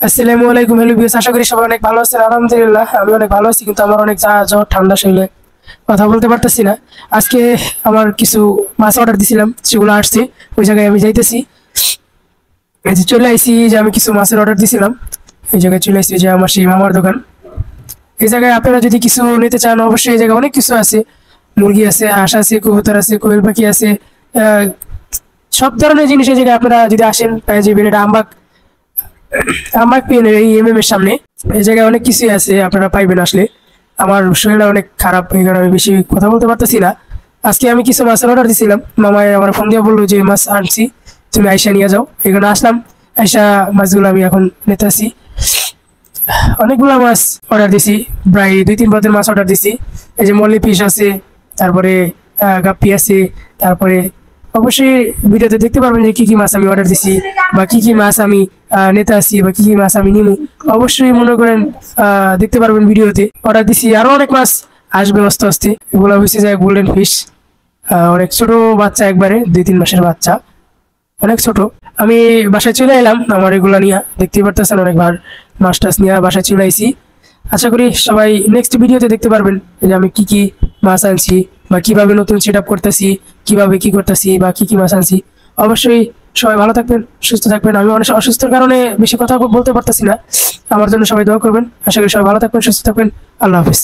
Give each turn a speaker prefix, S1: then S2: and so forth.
S1: আসসালামু আলাইকুম। Hello viewers, আশা করি সবাই অনেক ভালো আছেন। আলহামদুলিল্লাহ আমি অনেক ভালো আছি, কিন্তু আমার অনেক জ্বর ঠান্ডা শরীরে কথা বলতে পারতেছি না। আজকে আমার কিছু মাছ অর্ডার দিছিলাম, সেগুলো আসছে। ওই জায়গায় আমি যাইতেছি। এই যে চলে আইছি, যে আমি কিছু মাছের অর্ডার দিছিলাম, এই জায়গায় চলে আইছি, যে আমার সেই মামার দোকান। এই জায়গায় আপনারা যদি কিছু নিতে চান, অবশ্যই এই জায়গায় অনেক কিছু আছে। মুরগি আছে, হাঁস আছে, কবুতর আছে, কোয়েল পাখি আছে, আহ, সব ধরনের জিনিস এই জায়গায় আপনারা যদি আসেন পেয়ে যাবেন। এটা আমবাগ আমবাগ পেনের এই এর সামনে। এই জায়গায় অনেক কিছুই আছে, আপনারা পাইবেন আসলে। আমার শরীরটা অনেক খারাপ, এই কারণে আমি বেশি কথা বলতে পারতেছি না। আজকে আমি কিছু মাছের অর্ডার দিছিলাম, মামাই আমার ফোন দিয়ে বললো যে মাছ আনছি, তুমি আইসা নিয়ে যাও। এখানে আসলাম, আইসা মাছগুলো আমি এখন নিতে আসি। অনেকগুলো মাছ অর্ডার দিছি, প্রায় 2-3 পদের মাছ অর্ডার দিছি। এই যে মল্লি ফিশ আছে, তারপরে গাপ্পি আছে, তারপরে অবশ্যই ভিডিওতে দেখতে পারবেন যে কি কি মাছ আমি অর্ডার দিছি, বা কি কি মাছ আমি নিতে আসি, বা কি কি মাছ আমি নিবো। অবশ্যই মনে করেন দেখতে পারবেন ভিডিওতে। অর্ডার দিছি আরো অনেক মাছ আসবে আস্তে আস্তে। এগুলো হচ্ছে যে গোল্ডেন ফিশ, অনেক ছোট বাচ্চা, একবারে 2-3 মাসের বাচ্চা, অনেক ছোট। আমি বাসায় চলে এলাম আমার এগুলা নিয়ে, দেখতেই পারতেছেন অনেকবার মাছ টাছ নিয়ে বাসায় চলে আইছি। আশা করি সবাই নেক্সট ভিডিওতে দেখতে পারবেন যে আমি কি কি মাছ আনছি, বা কিভাবে নতুন সেট আপ করতেছি, কিভাবে কি করতেছি, বা কি কি মাছ আনছি। অবশ্যই সবাই ভালো থাকবেন, সুস্থ থাকবেন। আমি অনেক অসুস্থর কারণে বেশি কথা বলতে পারতেছি না, আমার জন্য সবাই দোয়া করবেন। আশা করি সবাই ভালো থাকবেন, সুস্থ থাকবেন। আল্লাহ হাফিজ।